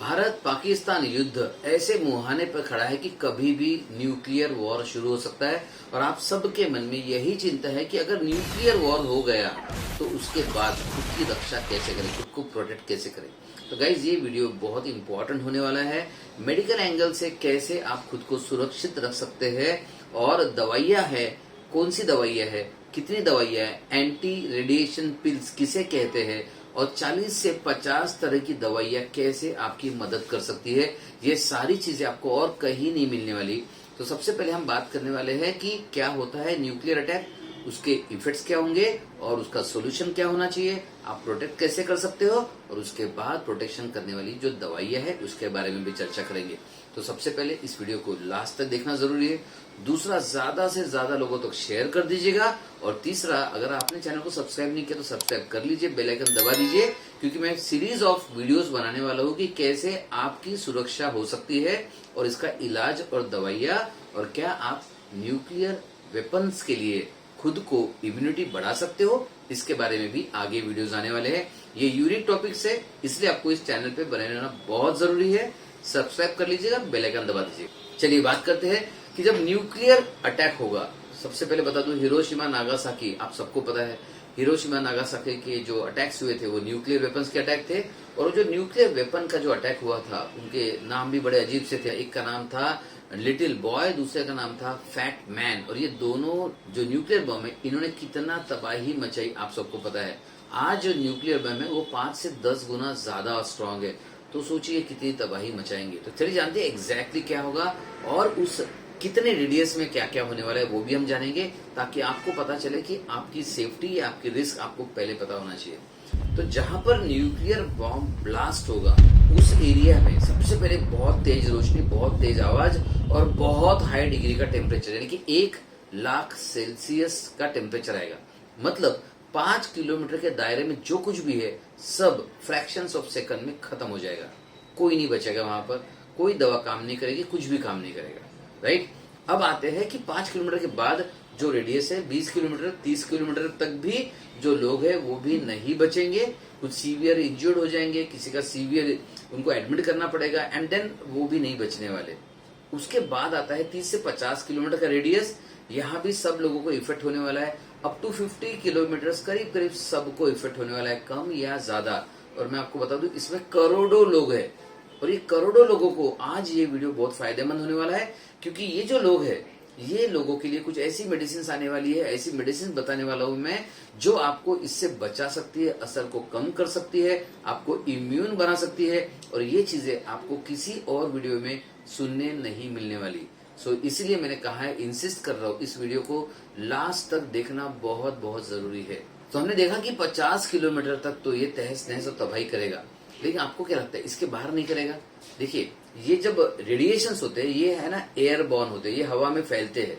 भारत पाकिस्तान युद्ध ऐसे मुहाने पर खड़ा है कि कभी भी न्यूक्लियर वॉर शुरू हो सकता है और आप सबके मन में यही चिंता है कि अगर न्यूक्लियर वॉर हो गया तो उसके बाद खुद की रक्षा कैसे करें, खुद को प्रोटेक्ट कैसे करें। तो गाइज ये वीडियो बहुत इंपॉर्टेंट होने वाला है। मेडिकल एंगल से कैसे आप खुद को सुरक्षित रख सकते हैं और दवाइयां है, कौन सी दवाइयां है, कितनी दवाइयां है, एंटी रेडिएशन पिल्स किसे कहते हैं और 40 से 50 तरह की दवाइयां कैसे आपकी मदद कर सकती है, ये सारी चीजें आपको और कहीं नहीं मिलने वाली। तो सबसे पहले हम बात करने वाले हैं कि क्या होता है न्यूक्लियर अटैक, उसके इफेक्ट्स क्या होंगे और उसका सोल्यूशन क्या होना चाहिए, आप प्रोटेक्ट कैसे कर सकते हो और उसके बाद प्रोटेक्शन करने वाली जो दवाइयां है उसके बारे में भी चर्चा करेंगे। तो सबसे पहले इस वीडियो को लास्ट तक देखना जरूरी है। दूसरा, ज्यादा से ज्यादा लोगों तक शेयर कर दीजिएगा और तीसरा, अगर आपने चैनल को सब्सक्राइब नहीं किया तो सब्सक्राइब कर लीजिए, बेल आइकन दबा दीजिए, क्योंकि मैं सीरीज ऑफ वीडियोस बनाने वाला हूँ कि कैसे आपकी सुरक्षा हो सकती है और इसका इलाज और दवाइयां और क्या आप न्यूक्लियर वेपन्स के लिए खुद को इम्यूनिटी बढ़ा सकते हो, इसके बारे में भी आगे वीडियोस आने वाले हैं। ये यूनिक टॉपिक्स है, इसलिए आपको इस चैनल पे बने रहना बहुत जरूरी है। सब्सक्राइब कर लीजिएगा, बेल आइकन दबा दीजिएगा। चलिए बात करते हैं कि जब न्यूक्लियर अटैक होगा, सबसे पहले बता दूं हिरोशिमा नागासाकी, आप सबको पता है हिरोशिमा नागासाकी के जो अटैक्स हुए थे वो न्यूक्लियर वेपन्स के अटैक थे। और जो न्यूक्लियर वेपन का जो अटैक हुआ था उनके नाम भी बड़े अजीब से थे। एक का नाम था लिटिल बॉय, दूसरे का नाम था फैट मैन। और ये दोनों जो न्यूक्लियर बम है इन्होंने कितना तबाही मचाई आप सबको पता है। आज जो न्यूक्लियर बम है वो 5 से 10 गुना ज्यादा स्ट्रांग है, तो सोचिए कितनी तबाही मचाएंगे। तो चलिए जानते हैं एग्जैक्टली क्या होगा और उस कितने रेडियस में क्या क्या होने वाला है वो भी हम जानेंगे, ताकि आपको पता चले कि आपकी सेफ्टी या आपकी रिस्क आपको पहले पता होना चाहिए। तो जहां पर न्यूक्लियर बॉम्ब ब्लास्ट होगा उस एरिया में सबसे पहले बहुत तेज रोशनी, बहुत तेज आवाज और बहुत हाई डिग्री का टेम्परेचर, यानी कि 1,00,000 सेल्सियस का टेम्परेचर आएगा। मतलब 5 किलोमीटर के दायरे में जो कुछ भी है सब फ्रैक्शंस ऑफ सेकंड में खत्म हो जाएगा। कोई नहीं बचेगा वहां पर, कोई दवा काम नहीं करेगी, कुछ भी काम नहीं करेगा। राइट। अब आते हैं कि 5 किलोमीटर के बाद जो रेडियस है 20 किलोमीटर 30 किलोमीटर तक भी जो लोग हैं वो भी नहीं बचेंगे, कुछ सीवियर इंजर्ड हो जाएंगे, किसी का सीवियर उनको एडमिट करना पड़ेगा एंड देन वो भी नहीं बचने वाले। उसके बाद आता है 30 से 50 किलोमीटर का रेडियस, यहाँ भी सब लोगों को इफेक्ट होने वाला है। अप टू 50 किलोमीटर करीब करीब सबको इफेक्ट होने वाला है, कम या ज्यादा। और मैं आपको बता दूं इसमें करोड़ों लोग हैं और ये करोड़ों लोगों को आज ये वीडियो बहुत फायदेमंद होने वाला है, क्योंकि ये जो लोग हैं ये लोगों के लिए कुछ ऐसी मेडिसिन आने वाली है, ऐसी मेडिसिन बताने वाला हूं मैं जो आपको इससे बचा सकती है, असर को कम कर सकती है, आपको इम्यून बना सकती है और ये चीजें आपको किसी और वीडियो में सुनने नहीं मिलने वाली। सो इसीलिए मैंने कहा है, इंसिस्ट कर रहा हूं, इस वीडियो को लास्ट तक देखना बहुत बहुत जरूरी है। तो हमने देखा कि 50 किलोमीटर तक तो ये तहस नहस और तबाही करेगा, लेकिन आपको क्या लगता है इसके बाहर नहीं करेगा? देखिए, ये जब रेडिएशंस होते हैं ये है ना एयरबॉर्न होते हैं, ये हवा में फैलते हैं।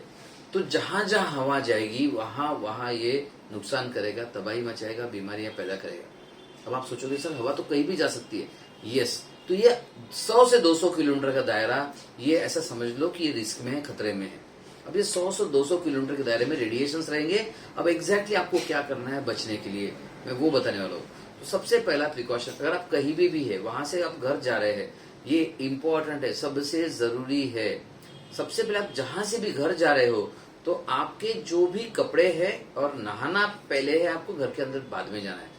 तो जहां जहां हवा जाएगी वहां वहां ये नुकसान करेगा, तबाही मचाएगा, बीमारियां पैदा करेगा। अब आप सोचोगे सर हवा तो कहीं भी जा सकती है। यस, तो ये 100 से 200 किलोमीटर का दायरा, ये ऐसा समझ लो कि ये रिस्क में है, खतरे में है। अब ये 100 से 200 किलोमीटर के दायरे में रेडिएशंस रहेंगे। अब एग्जैक्टली आपको क्या करना है बचने के लिए मैं वो बताने वाला हूँ। तो सबसे पहला प्रिकॉशन, अगर आप कहीं भी है, वहां से आप घर जा रहे हैं, ये इंपॉर्टेंट है, सबसे जरूरी है। सबसे पहले आप जहां से भी घर जा रहे हो तो आपके जो भी कपड़े हैं और नहाना पहले है, आपको घर के अंदर बाद में जाना है,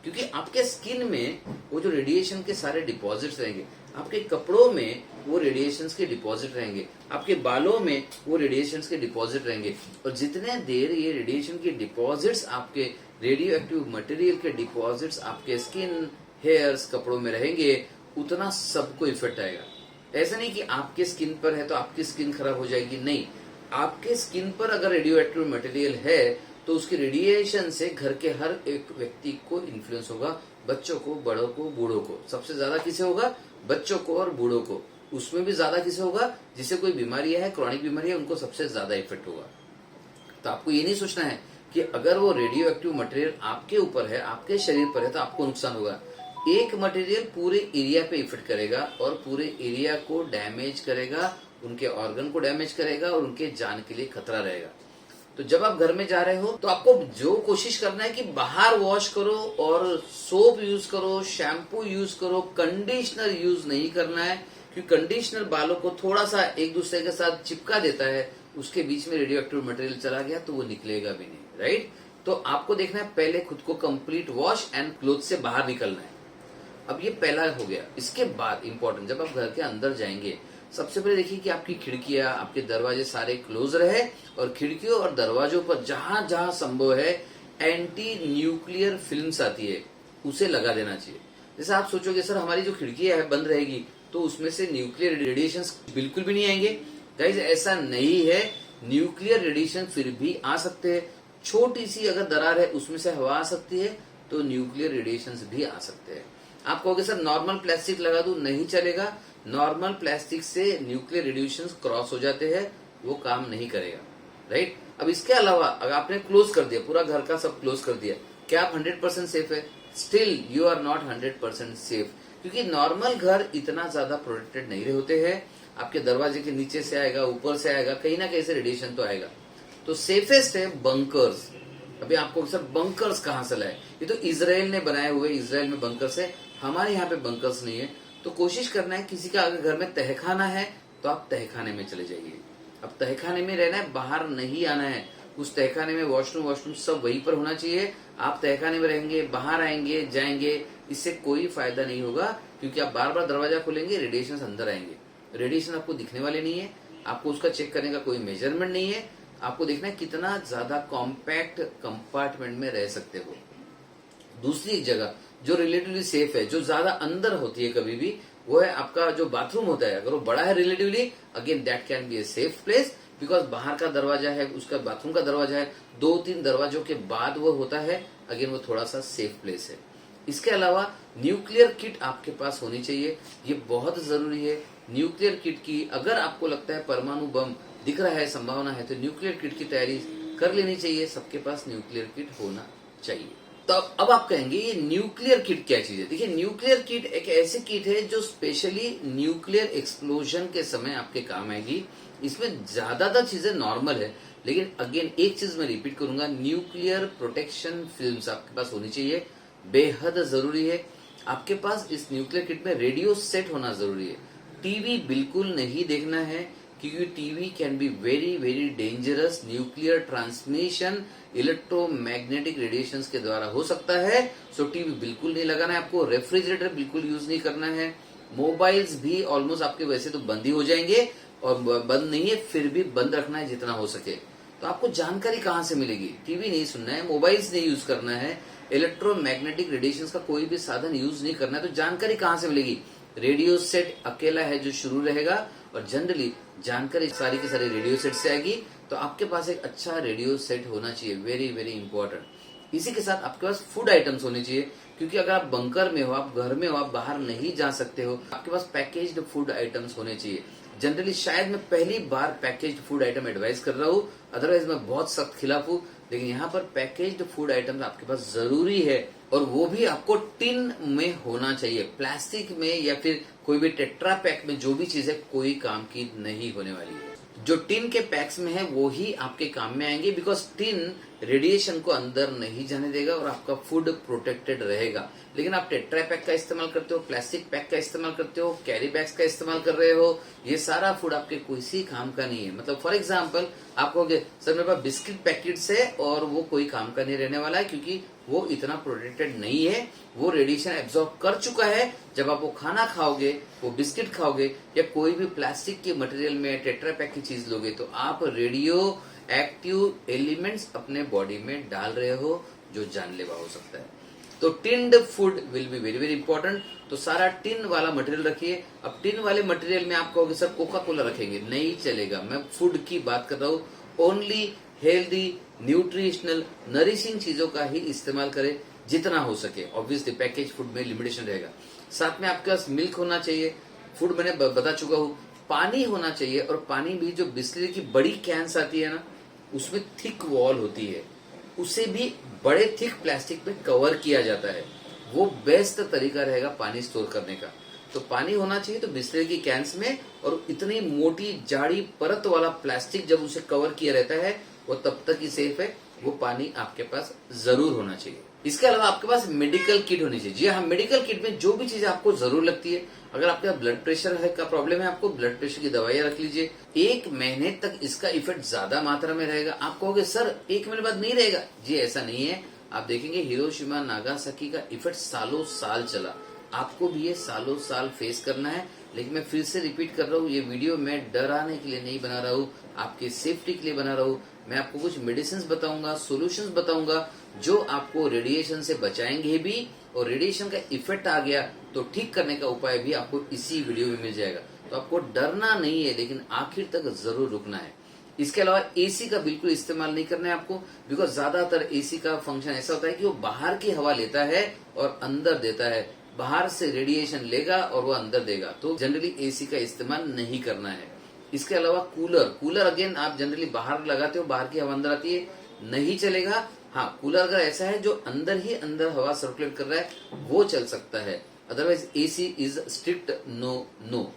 क्योंकि आपके स्किन में वो जो रेडिएशन के सारे डिपॉजिट्स रहेंगे, आपके कपड़ों में वो रेडिएशंस के डिपॉजिट रहेंगे, आपके बालों में वो रेडिएशंस के डिपॉजिट रहेंगे। और जितने देर ये रेडिएशन के डिपॉजिट्स, आपके रेडियो एक्टिव मटेरियल के डिपॉजिट्स आपके स्किन, हेयर्स, कपड़ों में रहेंगे, उतना सबको इफेक्ट आएगा। ऐसा नहीं कि आपके स्किन पर है तो आपकी स्किन खराब हो जाएगी, नहीं। आपके स्किन पर अगर रेडियो एक्टिव मटेरियल है तो उसके रेडिएशन से घर के हर एक व्यक्ति को इन्फ्लुएंस होगा, बच्चों को, बड़ों को, बूढ़ों को। सबसे ज्यादा किसे होगा? बच्चों को और बूढ़ों को। उसमें भी ज्यादा किसे होगा? जिसे कोई बीमारी है, क्रॉनिक बीमारी है, उनको सबसे ज्यादा इफेक्ट होगा। तो आपको ये नहीं सोचना है कि अगर वो रेडियो एक्टिव मटेरियल आपके ऊपर है, आपके शरीर पर है तो आपको नुकसान होगा। एक मटेरियल पूरे एरिया पे इफेक्ट करेगा और पूरे एरिया को डैमेज करेगा, उनके ऑर्गन को डैमेज करेगा और उनके जान के लिए खतरा रहेगा। तो जब आप घर में जा रहे हो तो आपको जो कोशिश करना है कि बाहर वॉश करो और सोप यूज करो, शैम्पू यूज करो, कंडीशनर यूज नहीं करना है, क्योंकि कंडीशनर बालों को थोड़ा सा एक दूसरे के साथ चिपका देता है, उसके बीच में रेडियो एक्टिव मटेरियल चला गया तो वो निकलेगा भी नहीं, राइट। तो आपको देखना है पहले खुद को कंप्लीट वॉश एंड क्लोथ से बाहर निकलना है। अब ये पहला हो गया। इसके बाद इंपॉर्टेंट, जब आप घर के अंदर जाएंगे सबसे पहले देखिए कि आपकी खिड़कियां, आपके दरवाजे सारे क्लोज रहे और खिड़कियों और दरवाजों पर जहां जहां संभव है एंटी न्यूक्लियर फिल्म्स आती है उसे लगा देना चाहिए। जैसे आप सोचोगे सर हमारी जो खिड़कियां है बंद रहेगी तो उसमें से न्यूक्लियर रेडिएशन बिल्कुल भी नहीं आएंगे। गाइस ऐसा नहीं है, न्यूक्लियर रेडिएशन फिर भी आ सकते हैं। छोटी सी अगर दरार है उसमें से हवा आ सकती है तो न्यूक्लियर रेडिएशन भी आ सकते हैं। आप कहोगे सर नॉर्मल प्लास्टिक लगा दूं, नहीं चलेगा। नॉर्मल प्लास्टिक से न्यूक्लियर रेडिएशन क्रॉस हो जाते हैं, वो काम नहीं करेगा, राइट। अब इसके अलावा अगर आपने क्लोज कर दिया, पूरा घर का सब क्लोज कर दिया, क्या आप 100% सेफ है? Still you are not 100% safe, क्योंकि नॉर्मल घर इतना ज्यादा प्रोटेक्टेड नहीं होते हैं। आपके दरवाजे के नीचे से आएगा, ऊपर से आएगा, कहीं ना कहीं से रेडिएशन तो आएगा। तो सेफेस्ट है बंकर्स। अभी आपको सर बंकर्स कहां से लाए? ये तो इजराइल ने बनाए हुए, इजराइल में बंकर्स है, हमारे यहाँ पे बंकर्स नहीं है। तो कोशिश करना है, किसी का अगर घर में तहखाना है तो आप तहखाने में चले जाइए। अब तहखाने में रहना है, बाहर नहीं आना है। उस तहखाने में वॉशरूम सब वहीं पर होना चाहिए। आप तहखाने में रहेंगे, बाहर आएंगे जाएंगे, इससे कोई फायदा नहीं होगा, क्योंकि आप बार बार दरवाजा खोलेंगे, रेडिएशन अंदर आएंगे। रेडिएशन आपको दिखने वाले नहीं है, आपको उसका चेक करने का कोई मेजरमेंट नहीं है। आपको देखना है कितना ज्यादा कॉम्पैक्ट कंपार्टमेंट में रह सकते हो। दूसरी जगह जो रिलेटिवली सेफ है, जो ज्यादा अंदर होती है कभी भी, वो है आपका जो बाथरूम होता है। अगर वो बड़ा है relatively, again that can be a safe place, because बाहर का दरवाजा है, उसका बाथरूम का दरवाजा है, 2-3 दरवाजों के बाद वो होता है, अगेन वो थोड़ा सा सेफ प्लेस है। इसके अलावा न्यूक्लियर किट आपके पास होनी चाहिए, ये बहुत जरूरी है। न्यूक्लियर किट की अगर आपको लगता है परमाणु बम दिख रहा है, संभावना है, तो न्यूक्लियर किट की तैयारी कर लेनी चाहिए। सबके पास न्यूक्लियर किट होना चाहिए। तो अब आप कहेंगे ये न्यूक्लियर किट क्या चीज है? देखिए, न्यूक्लियर किट एक ऐसी किट है जो स्पेशली न्यूक्लियर एक्सप्लोजन के समय आपके काम आएगी। इसमें ज्यादातर चीजें नॉर्मल है, लेकिन अगेन एक चीज मैं रिपीट करूंगा, न्यूक्लियर प्रोटेक्शन फिल्म्स आपके पास होनी चाहिए, बेहद जरूरी है। आपके पास इस न्यूक्लियर किट में रेडियो सेट होना जरूरी है। टीवी बिल्कुल नहीं देखना है, क्योंकि TV can be very very dangerous. Nuclear transmission electromagnetic radiations के द्वारा हो सकता है, सो टीवी बिल्कुल नहीं लगाना है आपको। रेफ्रिजरेटर बिल्कुल यूज नहीं करना है। मोबाइल्स भी ऑलमोस्ट आपके वैसे तो बंद ही हो जाएंगे, और बंद नहीं है फिर भी बंद रखना है जितना हो सके। तो आपको जानकारी कहां से मिलेगी? टीवी नहीं सुनना है, मोबाइल्स नहीं यूज करना है, इलेक्ट्रोमैग्नेटिक रेडिएशंस का कोई भी साधन यूज नहीं करना है, तो जानकारी कहां से मिलेगी? रेडियो सेट अकेला है जो शुरू रहेगा, और जनरली जानकारी सारी की सारी रेडियो सेट से आएगी। तो आपके पास एक अच्छा रेडियो सेट होना चाहिए, वेरी वेरी इंपॉर्टेंट। इसी के साथ आपके पास फूड आइटम्स होने चाहिए, क्योंकि अगर आप बंकर में हो, आप घर में हो, आप बाहर नहीं जा सकते हो, आपके पास पैकेज्ड फूड आइटम्स होने चाहिए। जनरली शायद मैं पहली बार पैकेज्ड फूड आइटम एडवाइस कर रहा हूँ, अदरवाइज मैं बहुत सख्त खिलाफ हूँ, लेकिन यहाँ पर पैकेज्ड फूड आइटम्स आपके पास जरूरी है, और वो भी आपको टिन में होना चाहिए। प्लास्टिक में या फिर कोई भी टेट्रा पैक में जो भी चीज है कोई काम की नहीं होने वाली है। जो टिन के पैक्स में है वो ही आपके काम में आएंगे, बिकॉज टिन रेडिएशन को अंदर नहीं जाने देगा और आपका फूड प्रोटेक्टेड रहेगा। लेकिन आप टेट्रा पैक का इस्तेमाल करते हो, प्लास्टिक पैक का इस्तेमाल करते हो, कैरी बैग्स का इस्तेमाल कर रहे हो, ये सारा फूड आपके किसी काम का नहीं है। मतलब फॉर एग्जाम्पल आप कहोगे सर मेरे पास बिस्किट पैकेट्स है और वो कोई काम का नहीं रहने वाला है, क्योंकि वो इतना प्रोटेक्टेड नहीं है, वो रेडिएशन एब्जॉर्ब कर चुका है। जब आप वो खाना खाओगे, वो बिस्किट खाओगे या कोई भी प्लास्टिक के मटेरियल में टेट्रा पैक की चीज लोगे, तो आप रेडियो एक्टिव एलिमेंट्स अपने बॉडी में डाल रहे हो, जो जानलेवा हो सकता है। तो tinned food will be very very important. तो सारा टिन वाला मटेरियल रखिए। अब टिन वाले मटेरियल में आप कहोगे सर कोका कोला रखेंगे, नहीं चलेगा। मैं फूड की बात कर रहा हूँ, ओनली हेल्दी न्यूट्रिशनल नरिशिंग चीजों का ही इस्तेमाल करें जितना हो सके। ऑब्वियसली पैकेज फूड में लिमिटेशन रहेगा। साथ में आपके पास मिल्क होना चाहिए, फूड मैंने बता चुका हूँ। पानी होना चाहिए, और पानी भी जो बिस्लरी की बड़ी कैंस आती है ना, उसमें थिक वॉल होती है, उसे भी बड़े थिक प्लास्टिक में कवर किया जाता है। वो बेस्ट तरीका रहेगा पानी स्टोर करने का। तो पानी होना चाहिए तो बिस्लरी की कैंस में, और इतनी मोटी जाड़ी परत वाला प्लास्टिक जब उसे कवर किया रहता है वो तब तक ही सेफ है, वो पानी आपके पास जरूर होना चाहिए। इसके अलावा आपके पास मेडिकल किट होनी चाहिए। जी हाँ, मेडिकल किट में जो भी चीजें आपको जरूर लगती है, अगर आपके ब्लड प्रेशर का प्रॉब्लम है, आपको ब्लड प्रेशर की दवाइयां रख लीजिए। 1 महीने तक इसका इफेक्ट ज्यादा मात्रा में रहेगा। आप कहोगे सर 1 महीने बाद नहीं रहेगा, जी ऐसा नहीं है। आप देखेंगे हिरोशिमा नागासाकी का इफेक्ट सालों साल चला, आपको भी ये सालों साल फेस करना है। लेकिन मैं फिर से रिपीट कर रहा हूँ, ये वीडियो मैं डराने के लिए नहीं बना रहा हूँ, आपकी सेफ्टी के लिए बना रहा हूँ। मैं आपको कुछ मेडिसिन बताऊंगा, सॉल्यूशंस बताऊंगा जो आपको रेडिएशन से बचाएंगे भी, और रेडिएशन का इफेक्ट आ गया तो ठीक करने का उपाय भी आपको इसी वीडियो में मिल जाएगा। तो आपको डरना नहीं है, लेकिन आखिर तक जरूर रुकना है। इसके अलावा एसी का बिल्कुल इस्तेमाल नहीं करना है आपको, बिकॉज ज्यादातर एसी का फंक्शन ऐसा होता है कि वो बाहर की हवा लेता है और अंदर देता है, बाहर से रेडिएशन लेगा और वो अंदर देगा। तो जनरली एसी का इस्तेमाल नहीं करना है। इसके अलावा कूलर अगेन आप जनरली बाहर लगाते हो, बाहर की हवा अंदर आती है, नहीं चलेगा। हाँ, कूलर अगर ऐसा है जो अंदर ही अंदर हवा सर्कुलेट कर रहा है, वो चल सकता है। Otherwise AC is strict no.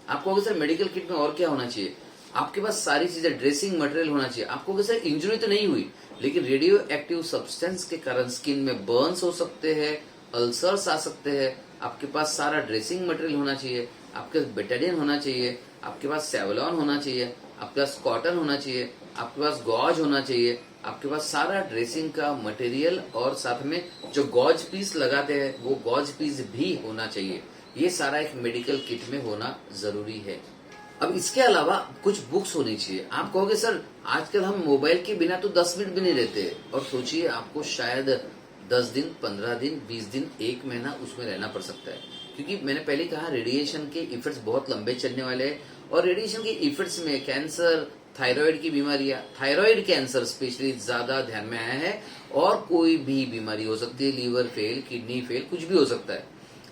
आपको सर मेडिकल किट में और क्या होना चाहिए, आपके पास सारी चीजें, ड्रेसिंग मटेरियल होना चाहिए। आपको सर इंजरी तो नहीं हुई, लेकिन रेडियो एक्टिव सब्सटेंस के कारण स्किन में बर्न्स हो सकते हैं, अल्सर्स आ सकते हैं। आपके पास सारा ड्रेसिंग मटेरियल होना चाहिए, आपके पास बेटाडिन होना चाहिए, आपके पास सेवलॉन होना चाहिए, आपके पास कॉटन होना चाहिए, आपके पास गॉज होना चाहिए, आपके पास सारा ड्रेसिंग का मटेरियल, और साथ में जो गॉज पीस लगाते हैं वो गॉज पीस भी होना चाहिए। ये सारा एक मेडिकल किट में होना जरूरी है। अब इसके अलावा कुछ बुक्स होनी चाहिए। आप कहोगे सर आजकल हम मोबाइल के बिना तो 10 मिनट भी नहीं रहते, और सोचिए आपको शायद 10 दिन, 15 दिन, 20 दिन, 1 महीना उसमें रहना पड़ सकता है। क्योंकि मैंने पहले कहा रेडिएशन के इफेक्ट्स बहुत लंबे चलने वाले हैं, और रेडिएशन के इफेक्ट्स में कैंसर, थायराइड की बीमारियां, थायराइड कैंसर स्पेशली ज्यादा ध्यान में आया है, और कोई भी बीमारी हो सकती है, लीवर फेल, किडनी फेल, कुछ भी हो सकता है।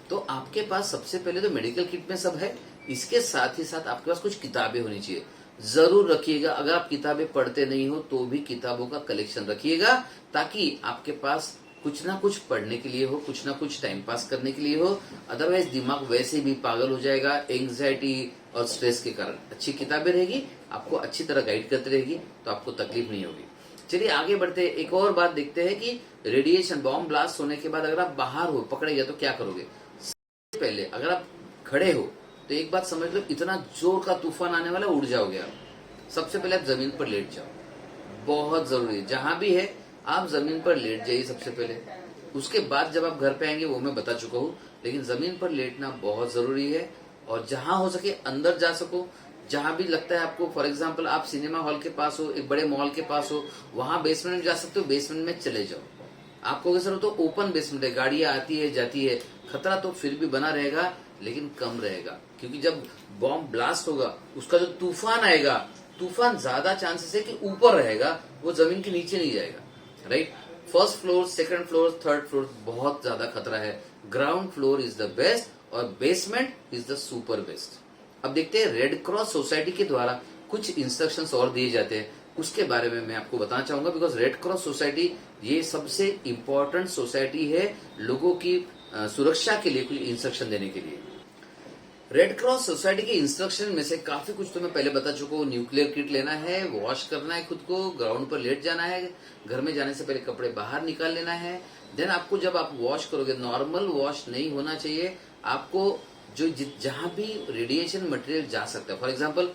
तो आपके पास सबसे पहले तो मेडिकल किट में सब है। इसके साथ ही साथ आपके पास कुछ किताबें होनी चाहिए, जरूर रखिएगा। अगर आप किताबें पढ़ते नहीं हो तो भी किताबों का कलेक्शन रखिएगा, ताकि आपके पास कुछ ना कुछ पढ़ने के लिए हो, कुछ ना कुछ टाइम पास करने के लिए हो। अदरवाइज दिमाग वैसे भी पागल हो जाएगा एंग्जाइटी और स्ट्रेस के कारण। अच्छी किताबें रहेगी, आपको अच्छी तरह गाइड करती रहेगी, तो आपको तकलीफ नहीं होगी। चलिए आगे बढ़ते हैं, एक और बात देखते हैं कि रेडिएशन बॉम्ब ब्लास्ट होने के बाद अगर आप बाहर हो, पकड़े गए, तो क्या करोगे। पहले अगर आप खड़े हो तो एक बात समझ लो, इतना जोर का तूफान आने वाला, उड़ जाओगे आप। सबसे पहले आप जमीन पर लेट जाओ, बहुत जरूरी है। जहां भी है आप जमीन पर लेट जाइए सबसे पहले। उसके बाद जब आप घर पे आएंगे वो मैं बता चुका हूँ, लेकिन जमीन पर लेटना बहुत जरूरी है। और जहां हो सके अंदर जा सको, जहां भी लगता है आपको, फॉर एग्जाम्पल आप सिनेमा हॉल के पास हो, एक बड़े मॉल के पास हो, वहां बेसमेंट में जा सकते हो, बेसमेंट में चले जाओ। आप कहोगे सर तो ओपन बेसमेंट है, गाड़ियां आती है जाती है, खतरा तो फिर भी बना रहेगा, लेकिन कम रहेगा। क्योंकि जब बॉम्ब ब्लास्ट होगा, उसका जो तूफान आएगा, तूफान ज्यादा चांसेस है कि ऊपर रहेगा, वो जमीन के नीचे नहीं जाएगा, right. First floor, second floor, third floor बहुत ज्यादा खतरा है। Ground floor is the best, और basement is the super best. अब देखते हैं रेड क्रॉस सोसाइटी के द्वारा कुछ इंस्ट्रक्शंस और दिए जाते हैं, उसके बारे में मैं आपको बताना चाहूंगा। बिकॉज रेड क्रॉस सोसाइटी ये सबसे इम्पोर्टेंट सोसाइटी है लोगों की सुरक्षा के लिए कुछ इंस्ट्रक्शन देने के लिए। रेड क्रॉस सोसाइटी के इंस्ट्रक्शन में से काफी कुछ तो मैं पहले बता चुका हूँ। न्यूक्लियर किट लेना है, वॉश करना है खुद को, ग्राउंड पर लेट जाना है, घर में जाने से पहले कपड़े बाहर निकाल लेना है। देन आपको जब आप वॉश करोगे, नॉर्मल वॉश नहीं होना चाहिए। आपको जो जहां भी रेडिएशन मटेरियल जा सकता है, फॉर एग्जाम्पल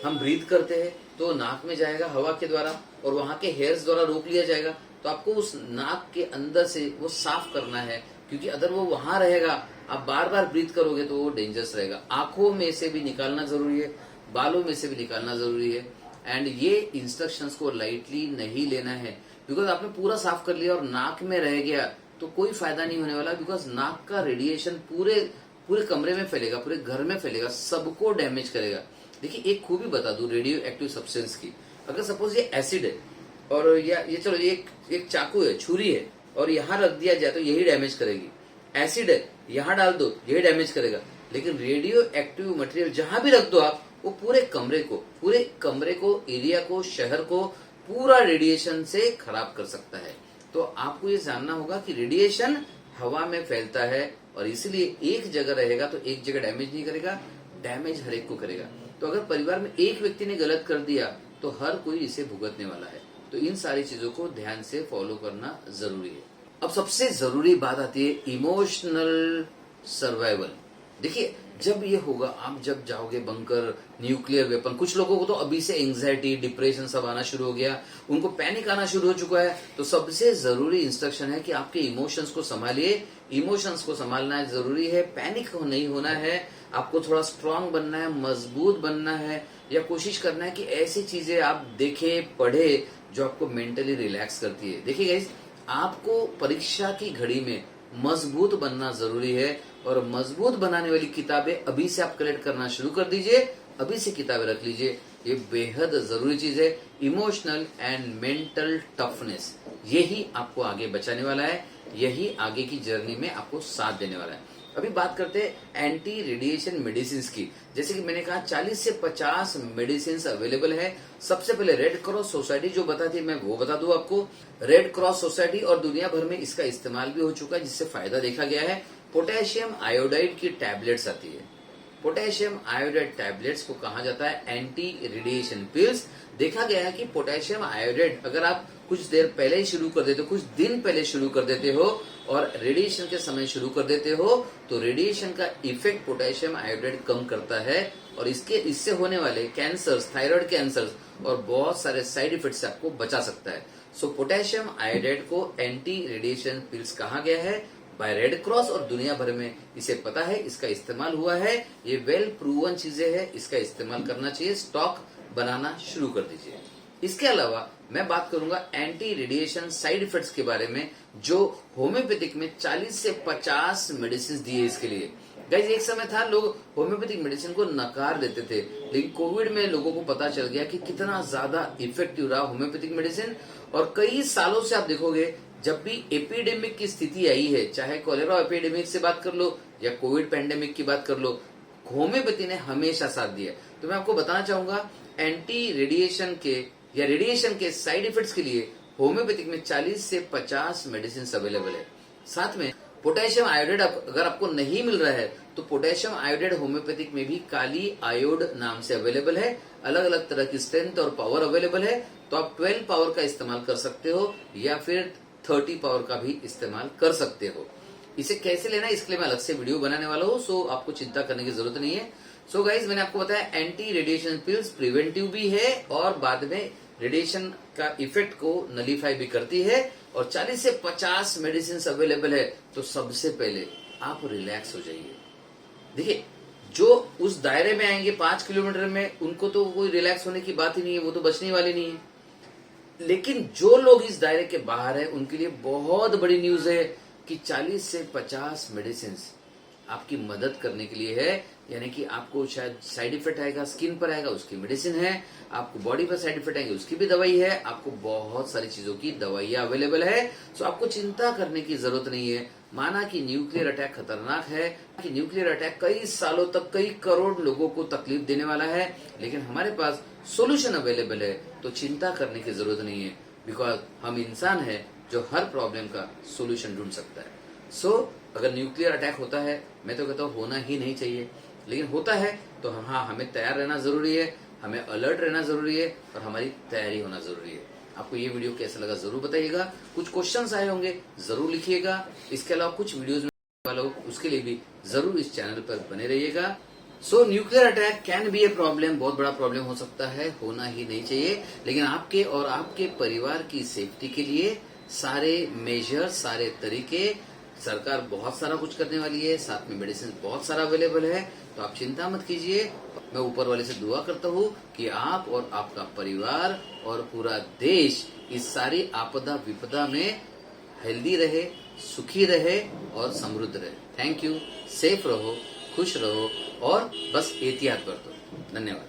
हम ब्रीथ करते हैं तो नाक में जाएगा हवा के द्वारा, और वहां के हेयर्स द्वारा रोक लिया जाएगा, तो आपको उस नाक के अंदर से वो साफ करना है। क्योंकि अगर वो वहां रहेगा, आप बार बार ब्रीथ करोगे तो वो डेंजरस रहेगा। आंखों में से भी निकालना जरूरी है, बालों में से भी निकालना जरूरी है। एंड ये इंस्ट्रक्शंस को लाइटली नहीं लेना है, बिकॉज आपने पूरा साफ कर लिया और नाक में रह गया तो कोई फायदा नहीं होने वाला। बिकॉज नाक का रेडिएशन पूरे कमरे में फैलेगा, पूरे घर में फैलेगा, सबको डैमेज करेगा। देखिए एक खूबी बता दूं रेडियो एक्टिव सब्सटेंस की। अगर सपोज ये एसिड है, और ये चलो एक चाकू है, छुरी है, और यहाँ रख दिया जाए तो यही डैमेज करेगी। एसिड है, यहाँ डाल दो, यही डैमेज करेगा। लेकिन रेडियो एक्टिव मटेरियल जहां भी रख दो आप, वो पूरे कमरे को, एरिया को, शहर को पूरा रेडिएशन से खराब कर सकता है। तो आपको ये जानना होगा कि रेडिएशन हवा में फैलता है, और इसलिए एक जगह रहेगा तो एक जगह डैमेज नहीं करेगा, डैमेज हर एक को करेगा। तो अगर परिवार में एक व्यक्ति ने गलत कर दिया तो हर कोई इसे भुगतने वाला है। तो इन सारी चीजों को ध्यान से फॉलो करना जरूरी है। अब सबसे जरूरी बात आती है इमोशनल सर्वाइवल। देखिए, जब ये होगा, आप जब जाओगे बंकर, न्यूक्लियर वेपन, कुछ लोगों को तो अभी से एंग्जाइटी, डिप्रेशन सब आना शुरू हो गया, उनको पैनिक आना शुरू हो चुका है। तो सबसे जरूरी इंस्ट्रक्शन है कि आपके इमोशंस को संभालिए। इमोशंस को संभालना जरूरी है, पैनिक नहीं होना है, आपको थोड़ा स्ट्रांग बनना है, मजबूत बनना है, या कोशिश करना है कि ऐसी चीजें आप देखे, पढ़े जो आपको मेंटली रिलैक्स करती है। देखिए गाइस, आपको परीक्षा की घड़ी में मजबूत बनना जरूरी है, और मजबूत बनाने वाली किताबें अभी से आप कलेक्ट करना शुरू कर दीजिए, अभी से किताबें रख लीजिए। ये बेहद जरूरी चीज है। इमोशनल एंड मेंटल टफनेस, यही आपको आगे बचाने वाला है, यही आगे की जर्नी में आपको साथ देने वाला है। अभी बात करते हैं एंटी रेडिएशन मेडिसिन की। जैसे कि मैंने कहा 40 से 50 मेडिसिन अवेलेबल है। सबसे पहले रेड क्रॉस सोसाइटी जो बताती है, मैं वो बता दूं आपको। रेड क्रॉस सोसाइटी और दुनिया भर में इसका इस्तेमाल भी हो चुका है, जिससे फायदा देखा गया है। पोटेशियम आयोडाइड की टैबलेट्स आती है। पोटेशियम आयोडाइड टैबलेट्स को कहा जाता है एंटी रेडिएशन पिल्स। देखा गया है कि पोटेशियम आयोडाइड अगर आप कुछ देर पहले ही शुरू कर देते हो, कुछ दिन पहले शुरू कर देते हो और रेडिएशन के समय शुरू कर देते हो, तो रेडिएशन का इफेक्ट पोटेशियम आयोडाइड कम करता है, और इससे होने वाले कैंसर्स, थायराइड कैंसर्स और बहुत सारे साइड इफेक्ट से आपको बचा सकता है। सो पोटेशियम आयोडाइड को एंटी रेडिएशन पिल्स कहा गया है बाय रेड क्रॉस, और दुनिया भर में इसे पता है, इसका इस्तेमाल हुआ है। ये वेल प्रूवन चीजें हैं, इसका इस्तेमाल करना चाहिए। स्टॉक बनाना शुरू कर दीजिए। इसके अलावा मैं बात करूंगा एंटी रेडिएशन साइड इफेक्ट्स के बारे में, जो होम्योपैथिक में 40 से 50 मेडिसिन दिए इसके लिए। गाइस, एक समय था लोग होम्योपैथिक मेडिसिन को नकार देते थे, लेकिन कोविड में लोगों को पता चल गया कि कितना ज्यादा इफेक्टिव रहा होम्योपैथिक मेडिसिन। और कई सालों से आप देखोगे, जब भी एपिडेमिक की स्थिति आई है, चाहे कोलेरा एपिडेमिक से बात कर लो या कोविड पैंडेमिक की बात कर लो, होम्योपैथी ने हमेशा साथ दिया। तो मैं आपको बताना चाहूंगा, एंटी रेडिएशन के या रेडिएशन के साइड इफेक्ट्स के लिए होम्योपैथिक में 40 से 50 मेडिसिन अवेलेबल है। साथ में पोटेशियम आयोडाइड अगर आपको नहीं मिल रहा है, तो पोटेशियम आयोडाइड होम्योपैथिक में भी काली आयोड नाम से अवेलेबल है। अलग अलग तरह की स्ट्रेंथ और पावर अवेलेबल है, तो आप 12 पावर का इस्तेमाल कर सकते हो या फिर 30 पावर का भी इस्तेमाल कर सकते हो। इसे कैसे लेना है, इसके लिए मैं अलग से वीडियो बनाने वाला हूँ, सो आपको चिंता करने की जरूरत नहीं है। सो गाइज, मैंने आपको बताया एंटी रेडिएशन पिल्स प्रिवेंटिव भी है और बाद में रेडिएशन का इफेक्ट को नलीफाई भी करती है, और 40 से 50 मेडिसिन अवेलेबल है। तो सबसे पहले आप रिलैक्स हो जाइए। देखिए, जो उस दायरे में आएंगे 5 किलोमीटर में, उनको तो कोई रिलैक्स होने की बात ही नहीं है, वो तो बचने वाली नहीं है। लेकिन जो लोग इस दायरे के बाहर है, उनके लिए बहुत बड़ी न्यूज है कि 40 से 50 मेडिसिन आपकी मदद करने के लिए है। यानी कि आपको शायद साइड इफेक्ट आएगा, स्किन पर आएगा, उसकी मेडिसिन है। आपको बॉडी पर साइड इफेक्ट आएंगे, उसकी भी दवाई है। आपको बहुत सारी चीजों की दवाइयां अवेलेबल है। सो आपको चिंता करने की जरूरत नहीं है। माना कि न्यूक्लियर अटैक खतरनाक है, कि न्यूक्लियर अटैक कई सालों तक कई करोड़ लोगों को तकलीफ देने वाला है, लेकिन हमारे पास सोल्यूशन अवेलेबल है, तो चिंता करने की जरूरत नहीं है। बिकॉज हम इंसान है जो हर प्रॉब्लम का सोल्यूशन ढूंढ सकता है। सो अगर न्यूक्लियर अटैक होता है, मैं तो कहता हूँ होना ही नहीं चाहिए, लेकिन होता है तो हाँ, हमें तैयार रहना जरूरी है, हमें अलर्ट रहना जरूरी है, और हमारी तैयारी होना जरूरी है। आपको ये वीडियो कैसा लगा जरूर बताइएगा। कुछ क्वेश्चंस आए होंगे जरूर लिखिएगा। इसके अलावा कुछ वीडियोज में वाला हो, उसके लिए भी जरूर इस चैनल पर बने रहिएगा। सो nuclear attack can be a problem, बहुत बड़ा प्रॉब्लम हो सकता है, होना ही नहीं चाहिए, लेकिन आपके और आपके परिवार की सेफ्टी के लिए सारे मेजर, सारे तरीके, सरकार बहुत सारा कुछ करने वाली है, साथ में मेडिसिन बहुत सारा अवेलेबल है। तो आप चिंता मत कीजिए। मैं ऊपर वाले से दुआ करता हूँ कि आप और आपका परिवार और पूरा देश इस सारी आपदा विपदा में हेल्दी रहे, सुखी रहे और समृद्ध रहे। Thank you. सेफ रहो, खुश रहो और बस एहतियात बरतो। धन्यवाद।